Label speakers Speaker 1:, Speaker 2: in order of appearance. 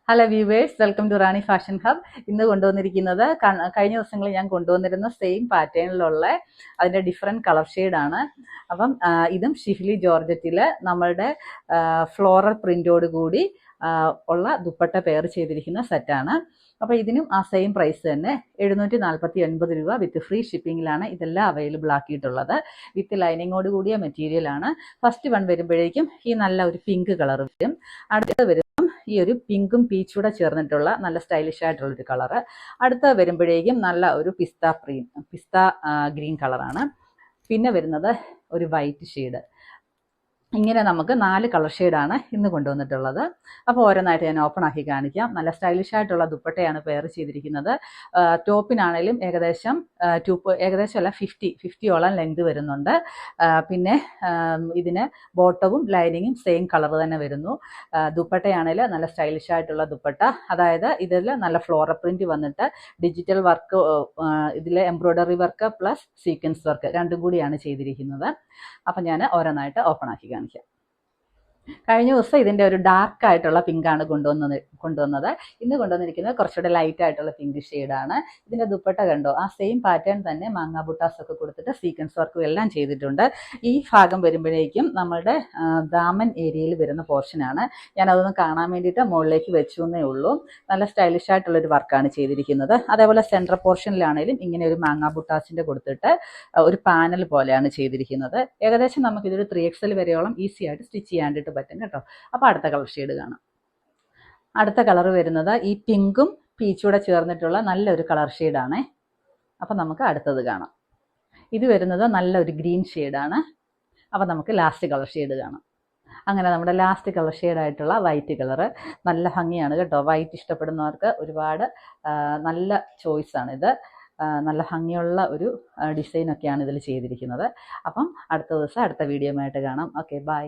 Speaker 1: Hello viewers, welcome to Rani fashion hub. ഇന്ന് കൊണ്ടുവന്നിരിക്കുന്നത് കഴിഞ്ഞ ദിവസങ്ങളിൽ ഞാൻ കൊണ്ടുവന്നിരുന്ന സെയിം പാറ്റേണിലുള്ള അതിൻ്റെ ഡിഫറെൻറ്റ് കളർ ഷെയ്ഡാണ്. അപ്പം ഇതും ഷിഫ്ലി ജോർജറ്റിൽ നമ്മളുടെ ഫ്ലോറൽ പ്രിൻ്റോട് കൂടി ഉള്ള ദുപ്പട്ട പെയർ ചെയ്തിരിക്കുന്ന സെറ്റാണ്. അപ്പോൾ ഇതിനും ആ സെയിം പ്രൈസ് തന്നെ 749 രൂപ വിത്ത് ഫ്രീ ഷിപ്പിങ്ങിലാണ് ഇതെല്ലാം അവൈലബിൾ ആക്കിയിട്ടുള്ളത്. വിത്ത് ലൈനിങ്ങോട് കൂടിയ മെറ്റീരിയലാണ്. ഫസ്റ്റ് വൺ വരുമ്പോഴേക്കും ഈ നല്ല ഒരു പിങ്ക് കളർ വരും. അടുത്തത് വരും ഈ ഒരു പിങ്കും പീച്ചും കൂടെ ചേർന്നിട്ടുള്ള നല്ല സ്റ്റൈലിഷ് ആയിട്ടുള്ളൊരു കളറ്. അടുത്ത വരുമ്പോഴേക്കും നല്ല ഒരു പിസ്ത ഗ്രീൻ കളറാണ്. പിന്നെ വരുന്നത് ഒരു വൈറ്റ് ഷെയ്ഡ്. ഇങ്ങനെ നമുക്ക് 4 കളർ ഷെയ്ഡാണ് ഇന്ന് കൊണ്ടുവന്നിട്ടുള്ളത്. അപ്പോൾ ഓരോന്നായിട്ട് ഞാൻ ഓപ്പൺ ആക്കി കാണിക്കാം. നല്ല സ്റ്റൈലിഷ് ആയിട്ടുള്ള ദുപ്പട്ടയാണ് പെയർ ചെയ്തിരിക്കുന്നത്. ടോപ്പിനാണേലും ഏകദേശം അല്ല 50ഓളം ലെങ്ത് വരുന്നുണ്ട്. പിന്നെ ഇതിന് ബോട്ടവും ലൈനിങ്ങും സെയിം കളർ തന്നെ വരുന്നു. ദുപ്പട്ടയാണേൽ നല്ല സ്റ്റൈലിഷ് ആയിട്ടുള്ള ദുപ്പട്ട, അതായത് ഇതിൽ നല്ല ഫ്ലോറൽ പ്രിന്റ് വന്നിട്ട് ഡിജിറ്റൽ വർക്ക്, ഇതിൽ embroidery work plus sequence work രണ്ടും കൂടിയാണ് ചെയ്തിരിക്കുന്നത്. അപ്പം ഞാൻ ഓരോന്നായിട്ട് ഓപ്പൺ ആക്കി കാണിക്കാം. കഴിഞ്ഞ ദിവസം ഇതിൻ്റെ ഒരു ഡാർക്ക് ആയിട്ടുള്ള പിങ്കാണ് കൊണ്ടുവന്നത്. ഇന്ന് കൊണ്ടുവന്നിരിക്കുന്നത് കുറച്ചുകൂടെ ലൈറ്റ് ആയിട്ടുള്ള പിങ്ക് ഷെയ്ഡാണ്. ഇതിൻ്റെ ദുപ്പട്ട കണ്ടോ, ആ സെയിം പാറ്റേൺ തന്നെ മാങ്ങാ ബുട്ടാസ് ഒക്കെ കൊടുത്തിട്ട് സീക്വൻസ് വർക്കും എല്ലാം ചെയ്തിട്ടുണ്ട്. ഈ ഭാഗം വരുമ്പോഴേക്കും നമ്മളുടെ ദാമൻ ഏരിയയിൽ വരുന്ന പോർഷനാണ്. ഞാൻ അതൊന്ന് കാണാൻ വേണ്ടിയിട്ട് മുകളിലേക്ക് വെച്ചു എന്നേ ഉള്ളൂ. നല്ല സ്റ്റൈലിഷ് ആയിട്ടുള്ളൊരു വർക്കാണ് ചെയ്തിരിക്കുന്നത്. അതേപോലെ സെൻട്രൽ പോർഷനിലാണെങ്കിലും ഇങ്ങനെ ഒരു മാങ്ങാ ബുട്ടാസിൻ്റെ കൊടുത്തിട്ട് ഒരു പാനൽ പോലെയാണ് ചെയ്തിരിക്കുന്നത്. ഏകദേശം നമുക്കിതൊരു 3XL വരെയോളം ഈസി ആയിട്ട് സ്റ്റിച്ച് ചെയ്യാനായിട്ട് പറ്റും കേട്ടോ. അപ്പോൾ അടുത്ത കളർ ഷെയ്ഡ് കാണാം. അടുത്ത കളർ വരുന്നത് ഈ പിങ്കും പീച്ചൂടെ ചേർന്നിട്ടുള്ള നല്ലൊരു കളർ ഷെയ്ഡാണ്. അപ്പം നമുക്ക് അടുത്തത് കാണാം. ഇത് വരുന്നത് നല്ലൊരു ഗ്രീൻ ഷെയ്ഡാണ്. അപ്പം നമുക്ക് ലാസ്റ്റ് കളർ ഷെയ്ഡ് കാണാം. അങ്ങനെ നമ്മുടെ ലാസ്റ്റ് കളർ ഷെയ്ഡായിട്ടുള്ള വൈറ്റ് കളറ് നല്ല ഭംഗിയാണ് കേട്ടോ. വൈറ്റ് ഇഷ്ടപ്പെടുന്നവർക്ക് ഒരുപാട് നല്ല ചോയ്സാണിത്. നല്ല ഭംഗിയുള്ള ഒരു ഡിസൈനൊക്കെയാണ് ഇതിൽ ചെയ്തിരിക്കുന്നത്. അപ്പം അടുത്ത ദിവസം അടുത്ത വീഡിയോ ആയിട്ട് കാണാം. Okay, by.